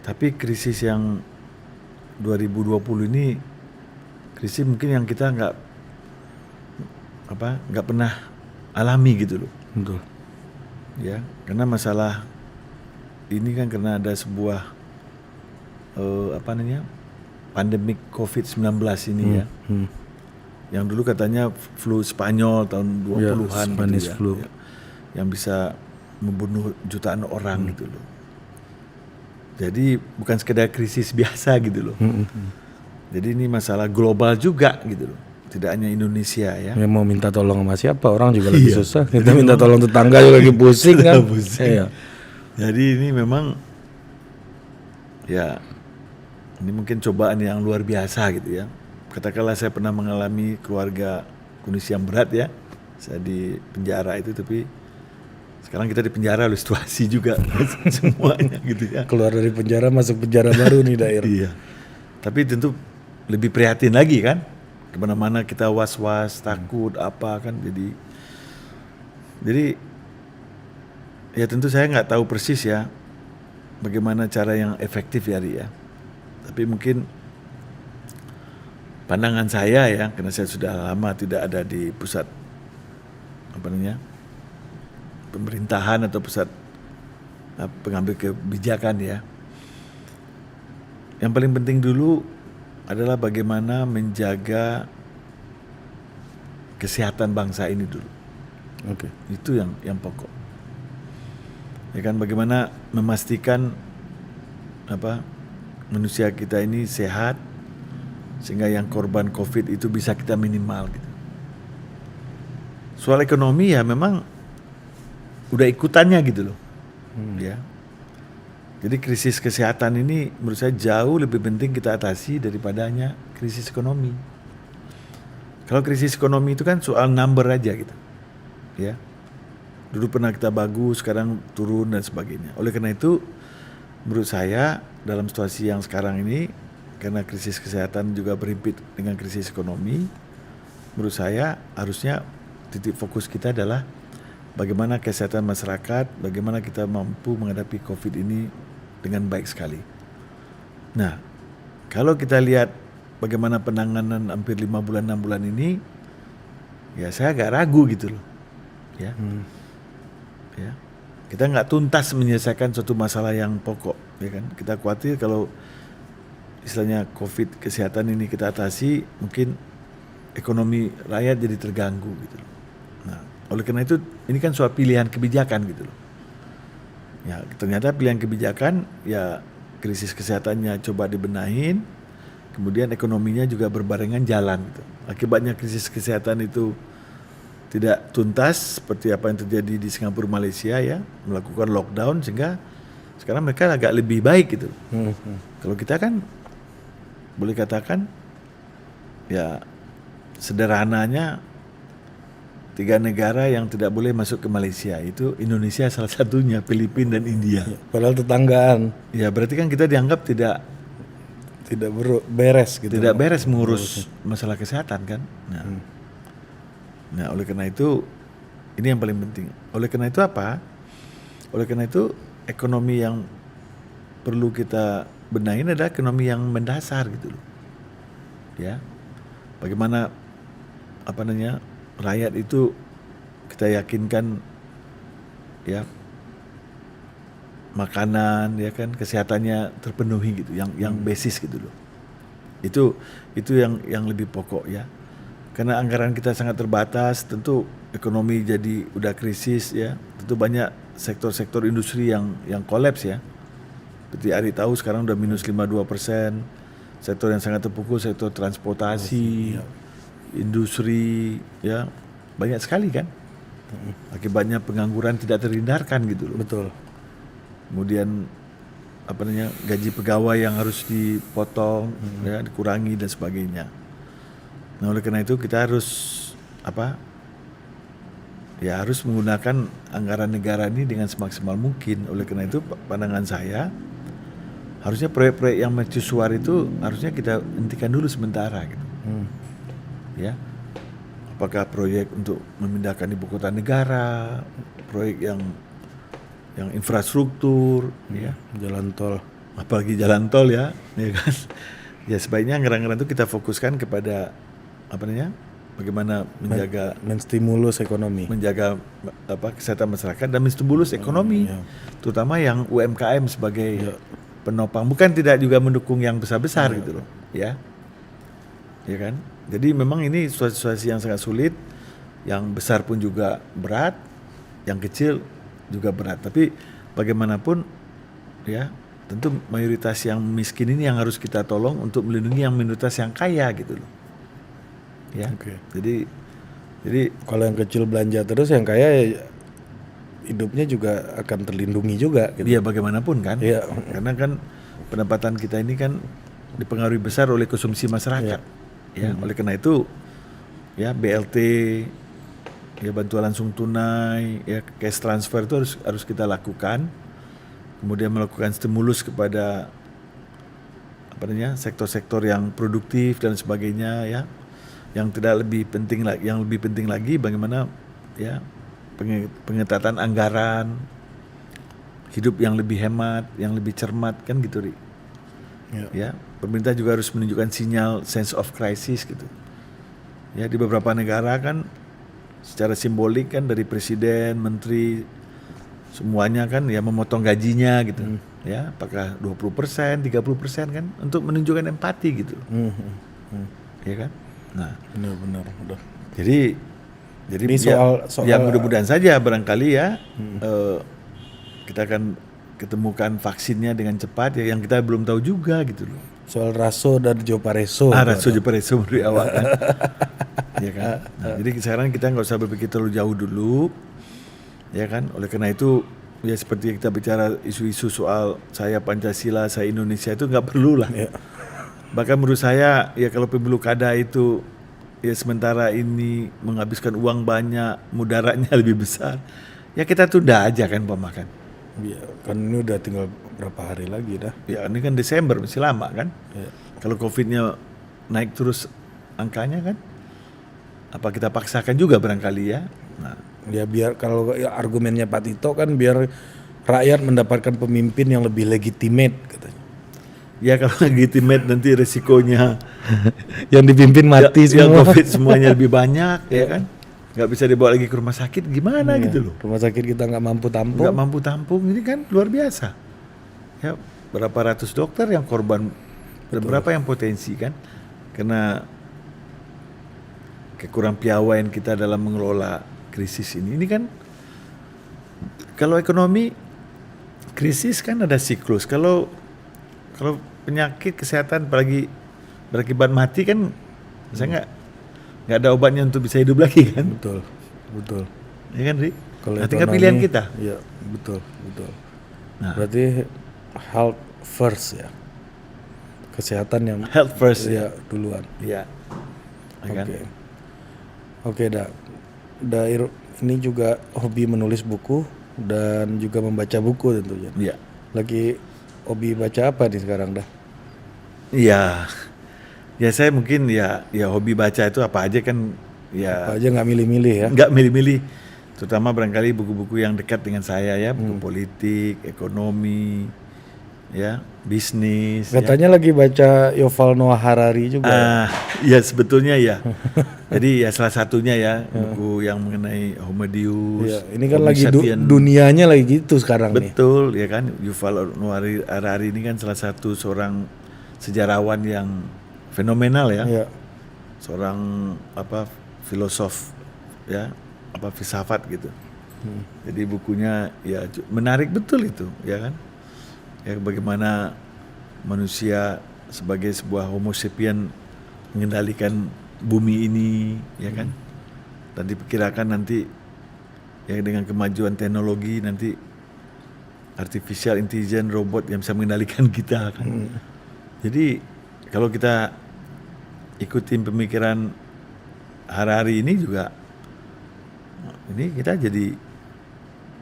Tapi krisis yang 2020 ini krisis mungkin yang kita nggak pernah alami gitu loh. Betul. Ya, karena masalah ini kan karena ada sebuah pandemik COVID-19 ini ya. Yang dulu katanya flu Spanyol tahun 20-an Spanish gitu ya, flu. ya. Yang bisa membunuh jutaan orang gitu loh. Jadi bukan sekedar krisis biasa gitu loh. Jadi ini masalah global juga gitu loh. Tidak hanya Indonesia ya. Ya mau minta tolong sama siapa, orang juga lagi susah. Kita minta tolong tetangga juga lagi pusing kan. Iya. Jadi ini memang ya ini mungkin cobaan yang luar biasa gitu ya. Katakanlah saya pernah mengalami keluarga kondisi yang berat ya. Saya di penjara itu, tapi sekarang kita di penjara oleh situasi juga semuanya gitu ya. Keluar dari penjara masuk penjara baru nih daerah. Iya. Tapi tentu lebih prihatin lagi kan. Kemana-mana kita was-was, takut apa kan. Jadi ya tentu saya nggak tahu persis ya bagaimana cara yang efektif ya Ri ya. Tapi mungkin pandangan saya ya, karena saya sudah lama tidak ada di pusat pemerintahan atau pusat pengambil kebijakan ya. Yang paling penting dulu adalah bagaimana menjaga kesehatan bangsa ini dulu. Oke. Itu yang pokok. Ya kan, bagaimana memastikan manusia kita ini sehat sehingga yang korban COVID itu bisa kita minimal gitu. Soal ekonomi ya memang udah ikutannya gitu loh. Ya. Jadi krisis kesehatan ini menurut saya jauh lebih penting kita atasi daripadanya krisis ekonomi. Kalau krisis ekonomi itu kan soal number aja gitu. Ya. Dulu pernah kita bagus, sekarang turun dan sebagainya. Oleh karena itu menurut saya dalam situasi yang sekarang ini, karena krisis kesehatan juga berhimpit dengan krisis ekonomi, menurut saya harusnya titik fokus kita adalah bagaimana kesehatan masyarakat, bagaimana kita mampu menghadapi COVID ini dengan baik sekali. Nah, kalau kita lihat bagaimana penanganan hampir 5 bulan, 6 bulan ini, ya saya agak ragu gitu loh. Ya. Ya. Kita nggak tuntas menyelesaikan suatu masalah yang pokok, ya kan? Kita khawatir kalau istilahnya COVID kesehatan ini kita atasi, mungkin ekonomi rakyat jadi terganggu gitu loh. Nah, oleh karena itu ini kan soal pilihan kebijakan gitu loh. Ya, ternyata pilihan kebijakan ya krisis kesehatannya coba dibenahin, kemudian ekonominya juga berbarengan jalan gitu. Akibatnya krisis kesehatan itu tidak tuntas seperti apa yang terjadi di Singapura, Malaysia ya, melakukan lockdown sehingga sekarang mereka agak lebih baik gitu. Kalau kita kan boleh katakan ya sederhananya 3 negara yang tidak boleh masuk ke Malaysia, itu Indonesia salah satunya, Filipina dan India. Padahal tetanggaan. Ya berarti kan kita dianggap tidak beres gitu. Tidak beres mengurus masalah kesehatan kan. Nah, oleh karena itu ini yang paling penting. Oleh karena itu apa? Oleh karena itu ekonomi yang perlu kita benahin adalah ekonomi yang mendasar gitu loh. Ya. Bagaimana rakyat itu kita yakinkan ya makanan ya kan, kesehatannya terpenuhi gitu, yang basis gitu loh. Itu yang lebih pokok ya. Karena anggaran kita sangat terbatas, tentu ekonomi jadi udah krisis ya. Tentu banyak sektor-sektor industri yang kolaps ya. Seperti Ari tahu sekarang udah minus 52%. Sektor yang sangat terpukul sektor transportasi. industri, ya banyak sekali kan. Akibatnya pengangguran tidak terhindarkan gitu loh. Betul. Kemudian gaji pegawai yang harus dipotong, ya, dikurangi dan sebagainya. Nah, oleh karena itu kita harus harus menggunakan anggaran negara ini dengan semaksimal mungkin. Oleh karena itu pandangan saya, harusnya proyek-proyek yang mercusuar itu harusnya kita hentikan dulu sementara gitu. Ya. Apakah proyek untuk memindahkan ibu kota negara, proyek yang infrastruktur, ya, Jalan tol. apalagi jalan tol ya kan. Ya sebaiknya anggaran-anggaran itu kita fokuskan kepada bagaimana Menstimulus ekonomi. menjaga kesehatan masyarakat dan menstimulus ekonomi, terutama yang UMKM sebagai penopang, bukan tidak juga mendukung yang besar-besar gitu loh, ya kan. Jadi memang ini situasi yang sangat sulit, yang besar pun juga berat, yang kecil juga berat. Tapi bagaimanapun, ya tentu mayoritas yang miskin ini yang harus kita tolong untuk melindungi yang minoritas yang kaya gitu loh. Ya, jadi Kalau yang kecil belanja terus, yang kaya ya hidupnya juga akan terlindungi juga gitu. ya bagaimanapun kan, Iya. karena kan pendapatan kita ini kan dipengaruhi besar oleh konsumsi masyarakat. Ya, oleh karena itu ya BLT, ya bantuan langsung tunai, ya cash transfer itu harus kita lakukan. Kemudian melakukan stimulus kepada sektor-sektor yang produktif dan sebagainya, ya. Yang lebih penting lagi bagaimana ya pengetatan anggaran, hidup yang lebih hemat, yang lebih cermat kan gitu, Ri. Ya, pemerintah juga harus menunjukkan sinyal sense of crisis gitu. Ya, di beberapa negara kan secara simbolik kan dari presiden, menteri semuanya kan ya memotong gajinya gitu. Ya, apakah 20%, 30% kan untuk menunjukkan empati gitu. Ya kan? Nah, Benar-benar udah. jadi Ini soal ya mudah-mudahan saja barangkali ya kita akan ketemukan vaksinnya dengan cepat ya, yang kita belum tahu juga gitu loh. Soal Raso dan Jopareso. Raso Jopareso dari awal kan. Ya kan. Nah, jadi sekarang kita nggak usah berpikir terlalu jauh dulu, ya kan. Oleh karena itu ya seperti kita bicara isu-isu soal saya Pancasila, saya Indonesia itu nggak perlu lah. Ya. Bahkan menurut saya ya kalau pemilu kada itu ya sementara ini menghabiskan uang banyak, mudaratnya lebih besar, ya kita tunda aja kan pemakan. Ya, kan ini udah tinggal berapa hari lagi dah. Ya ini kan Desember, masih lama kan. Ya. Kalau COVID-nya naik terus angkanya kan, apa kita paksakan juga barangkali ya. Nah, Ya biar kalau ya, argumennya Pak Tito kan biar rakyat mendapatkan pemimpin yang lebih legitimate katanya. ya kalau legitimate nanti resikonya Yang dipimpin mati yang semua. COVID semuanya lebih banyak ya kan. Nggak bisa dibawa lagi ke rumah sakit gimana gitu loh. Rumah sakit kita nggak mampu tampung. Nggak mampu tampung, ini kan luar biasa. Ya berapa ratus dokter yang korban dan berapa yang potensi kan, karena kekurang piawaian kita dalam mengelola krisis ini. Ini kan kalau ekonomi krisis kan ada siklus. Kalau penyakit kesehatan apalagi berakibat mati kan, saya nggak ada obatnya untuk bisa hidup lagi kan. Betul. Ya kan, Ri? Kalau Nah, tinggal pilihan kita. Iya, betul. Nah. Berarti health first ya. Kesehatan yang Health first ya duluan. ya. Ya kan? Oke, ini juga hobi menulis buku dan juga membaca buku tentunya. Iya. Lagi hobi baca apa nih sekarang dah? Iya. Ya saya mungkin ya hobi baca itu apa aja kan ya. Apa aja nggak milih-milih ya? Nggak milih-milih. Terutama barangkali buku-buku yang dekat dengan saya ya, buku politik, ekonomi, ya, bisnis. Katanya lagi baca Yuval Noah Harari juga. Ya sebetulnya ya. Jadi ya salah satunya ya buku yang mengenai Homo Deus. Iya, ini kan Homo lagi sapien. dunianya lagi gitu sekarang nih. Betul ya kan, Yuval Noah Harari ini kan salah satu seorang sejarawan yang fenomenal ya. Iya. Seorang filosof ya, filsafat gitu. Jadi bukunya ya menarik betul itu ya kan. Ya bagaimana manusia sebagai sebuah Homo sapien mengendalikan bumi ini, ya kan? Dan diperkirakan nanti ya dengan kemajuan teknologi nanti artificial intelligence robot yang bisa mengendalikan kita kan. Jadi kalau kita ikutin pemikiran hari-hari ini juga, ini kita jadi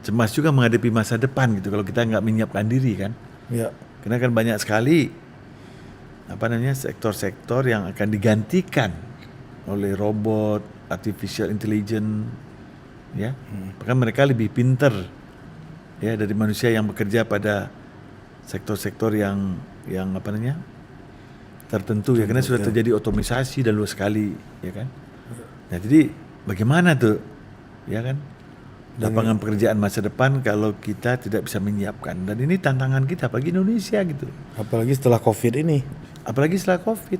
cemas juga menghadapi masa depan gitu kalau kita nggak menyiapkan diri kan. Ya. Karena kan banyak sekali sektor-sektor yang akan digantikan oleh robot, artificial intelligence, ya. Bahkan mereka lebih pintar ya dari manusia yang bekerja pada sektor-sektor yang tertentu ya, karena sudah terjadi otomatisasi dan luas sekali, ya kan. Nah, jadi bagaimana tuh, ya kan, lapangan pekerjaan masa depan kalau kita tidak bisa menyiapkan, dan ini tantangan kita bagi Indonesia gitu. Apalagi setelah COVID ini. Apalagi setelah COVID,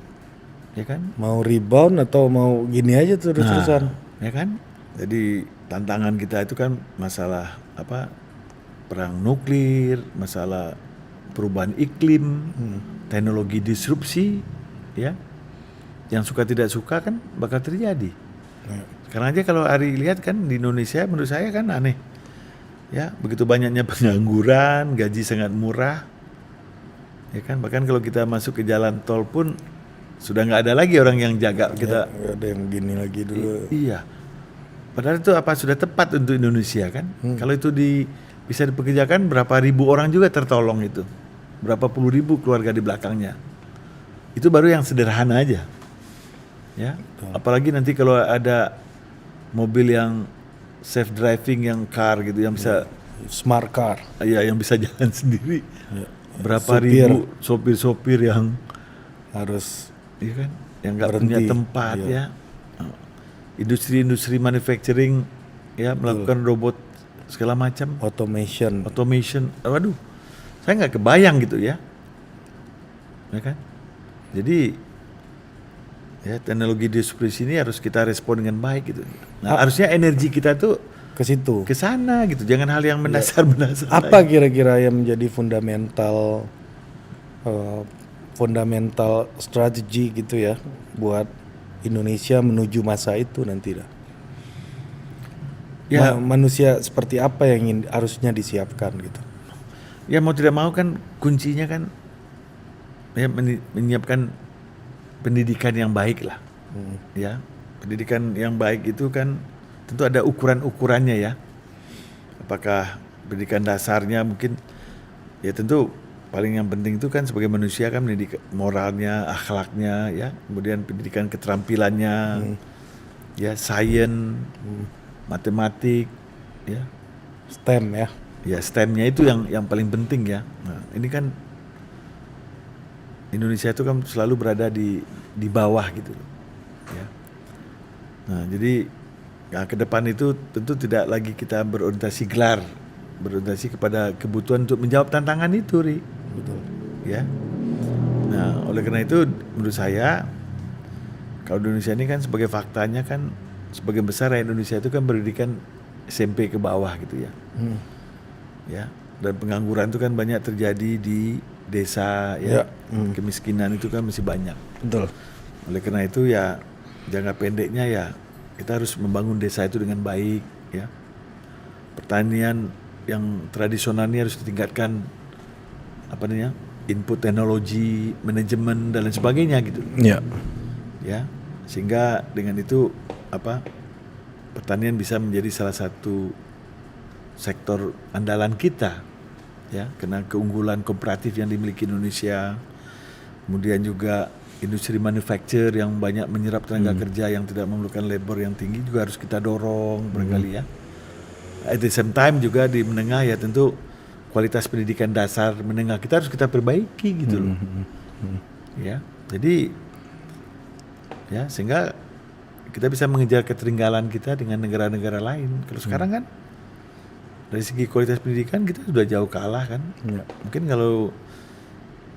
ya kan. Mau rebound atau mau gini aja terus-terusan. Ya kan. Jadi tantangan kita itu kan masalah perang nuklir, masalah perubahan iklim, teknologi disrupsi, ya. Yang suka tidak suka kan bakal terjadi. Sekarang aja kalau Ari lihat kan di Indonesia menurut saya kan aneh. Ya, begitu banyaknya pengangguran, gaji sangat murah. Ya kan, bahkan kalau kita masuk ke jalan tol pun sudah nggak ada lagi orang yang jaga kita. Nggak ada yang gini lagi dulu. Iya. Padahal itu sudah tepat untuk Indonesia kan. Kalau itu bisa dipekerjakan, berapa ribu orang juga tertolong itu. Berapa puluh ribu keluarga di belakangnya. Itu baru yang sederhana aja. Ya. Apalagi nanti kalau ada mobil yang self driving, yang car gitu, yang bisa Smart car. ya, yang bisa jalan sendiri. Ya. Berapa Supir. ribu sopir-sopir yang Harus ya kan, yang nggak berhenti. punya tempat, Iya. ya. Industri-industri manufacturing ya melakukan robot segala macam, automation. waduh, saya nggak kebayang gitu ya kan. Jadi ya teknologi disrupsi ini harus kita respon dengan baik gitu. Nah, harusnya energi kita tuh Ke situ. ke sana gitu, jangan hal yang mendasar-mendasar. Apa kira-kira yang menjadi fundamental strategi gitu ya buat Indonesia menuju masa itu nanti dah? Ya. Manusia seperti apa yang harusnya disiapkan gitu? Ya mau tidak mau kan kuncinya kan ya menyiapkan pendidikan yang baik lah. Ya, pendidikan yang baik itu kan tentu ada ukuran-ukurannya ya. Apakah pendidikan dasarnya mungkin ya tentu paling yang penting itu kan sebagai manusia kan pendidikan moralnya, akhlaknya ya, kemudian pendidikan keterampilannya, ya sains, matematik, ya STEM ya. ya STEM-nya itu yang paling penting ya. Nah, ini kan Indonesia itu kan selalu berada di bawah gitu, ya. Nah, jadi ke depan itu tentu tidak lagi kita berorientasi kepada kebutuhan untuk menjawab tantangan itu, Ri. Betul. Ya. Nah, oleh karena itu menurut saya kalau Indonesia ini kan sebagai faktanya kan sebagian besar rakyat Indonesia itu kan berpendidikan SMP ke bawah gitu ya. Ya, dan pengangguran itu kan banyak terjadi di desa ya. Kemiskinan itu kan masih banyak. Betul. Oleh karena itu ya jangka pendeknya ya kita harus membangun desa itu dengan baik ya. Pertanian yang tradisional ini harus ditingkatkan input teknologi, manajemen dan lain sebagainya gitu. Ya. Ya, sehingga dengan itu pertanian bisa menjadi salah satu sektor andalan kita ya, karena keunggulan komparatif yang dimiliki Indonesia. Kemudian juga industri manufacture yang banyak menyerap tenaga kerja yang tidak memerlukan labor yang tinggi juga harus kita dorong barangkali ya. At the same time juga di menengah ya tentu kualitas pendidikan dasar menengah kita harus kita perbaiki gitu loh. Ya, jadi ya sehingga kita bisa mengejar ketertinggalan kita dengan negara-negara lain. Kalau sekarang kan dari segi kualitas pendidikan kita sudah jauh kalah kan. Ya. Mungkin kalau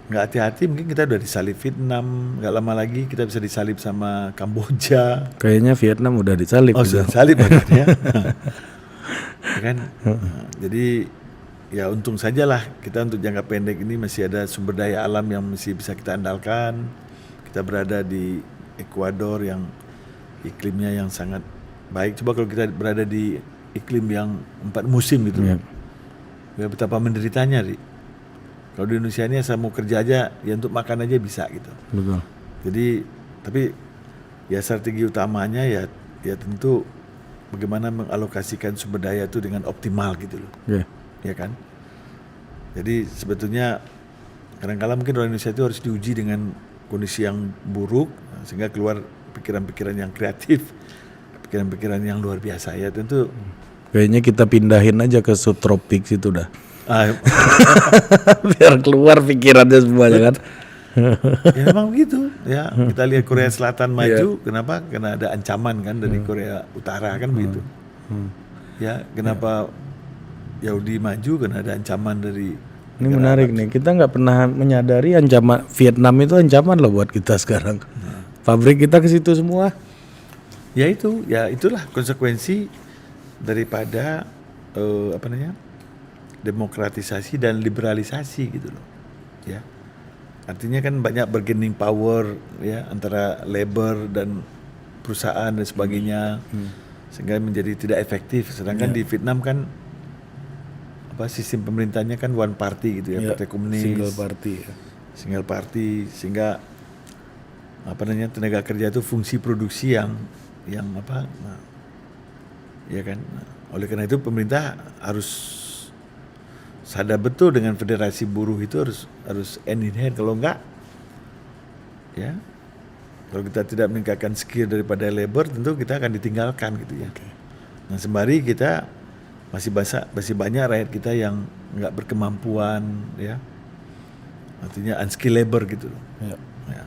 nggak hati-hati mungkin kita udah disalib Vietnam, nggak lama lagi kita bisa disalib sama Kamboja. Kayaknya Vietnam udah disalib. Oh sudah disalib ya. Ya kan. Nah, jadi ya untung sajalah kita untuk jangka pendek ini masih ada sumber daya alam yang masih bisa kita andalkan. Kita berada di Ekuador yang iklimnya yang sangat baik. Coba kalau kita berada di iklim yang 4 musim gitu, Iya. ya betapa menderitanya, Ri. Kalau di Indonesia ini saya mau kerja aja, ya untuk makan aja bisa gitu. Betul. Jadi, tapi ya strategi utamanya ya tentu bagaimana mengalokasikan sumber daya itu dengan optimal gitu loh, Oke. ya kan? Jadi sebetulnya kadang-kadang mungkin orang Indonesia itu harus diuji dengan kondisi yang buruk sehingga keluar pikiran-pikiran yang kreatif, pikiran-pikiran yang luar biasa ya tentu. Kayaknya kita pindahin aja ke subtropik situ dah. Ah, Biar keluar pikirannya semuanya kan. ya memang begitu ya. Kita lihat Korea Selatan maju, kenapa? Karena ada ancaman kan dari Korea Utara kan begitu. Ya, kenapa Yahudi maju? Karena ada ancaman dari. Ini menarik nih, kita nggak pernah menyadari ancaman Vietnam itu ancaman loh buat kita sekarang. Pabrik kita ke situ semua. Ya itulah konsekuensi daripada demokratisasi dan liberalisasi gitu loh. Ya, artinya kan banyak bargaining power ya antara labor dan perusahaan dan sebagainya, sehingga menjadi tidak efektif. Sedangkan di Vietnam kan sistem pemerintahnya kan one party gitu ya, partai komunis, single party, sehingga tenaga kerja itu fungsi produksi yang ya kan. Oleh karena itu pemerintah harus sadar betul dengan federasi buruh itu harus hand in hand. Kalau enggak, ya kalau kita tidak meningkatkan skill daripada labor, tentu kita akan ditinggalkan gitu ya. Nah sembari kita masih banyak rakyat kita yang nggak berkemampuan ya, artinya unskilled labor gitu loh. Ya. Ya.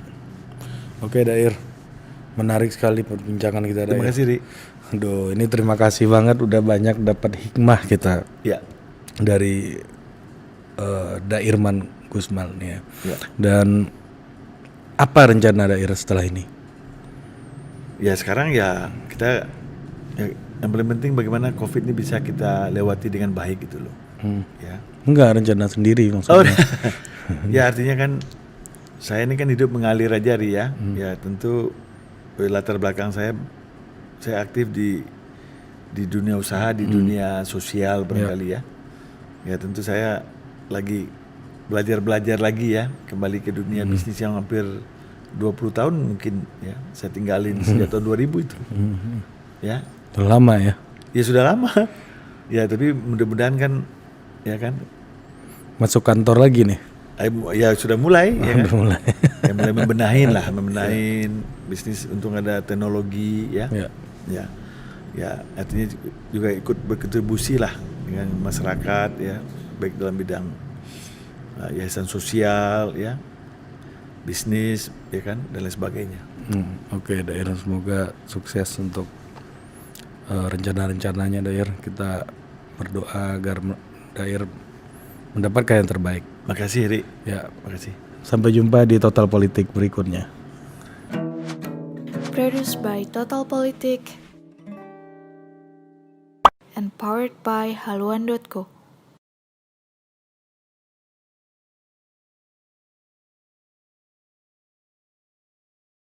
Oke Dair, menarik sekali perbincangan kita Dair. Terima kasih Ri. Aduh, ini terima kasih banget udah banyak dapat hikmah kita Ya. dari Dairman Gusmal nih ya. Ya. Dan apa rencana Dair setelah ini? Ya sekarang ya kita yang paling penting bagaimana COVID ini bisa kita lewati dengan baik gitu loh. Ya. Enggak, rencana sendiri maksudnya. Ya artinya kan saya ini kan hidup mengalir aja Ri ya. Ya tentu latar belakang saya aktif di dunia usaha, di dunia sosial barangkali ya. Ya tentu saya lagi belajar lagi ya, kembali ke dunia bisnis yang hampir 20 tahun mungkin ya. Saya tinggalin sejak tahun 2000 itu. Ya. Lama ya. Ya sudah lama. Ya tapi mudah-mudahan kan ya kan Masuk kantor lagi nih. ya sudah mulai ya kan. Mulai. Ya mulai membenahin bisnis untuk ada teknologi ya. Ya. Ya artinya juga ikut berkontribusi lah dengan masyarakat ya, baik dalam bidang yayasan sosial ya, bisnis ya kan dan lain sebagainya. Oke, Dair, semoga sukses untuk rencana-rencananya Dair. Kita berdoa agar Dair mendapatkan yang terbaik. Makasih Ri. Ya, Makasih. sampai jumpa di Total Politik berikutnya. Produced by Total Politik and powered by haluan.co.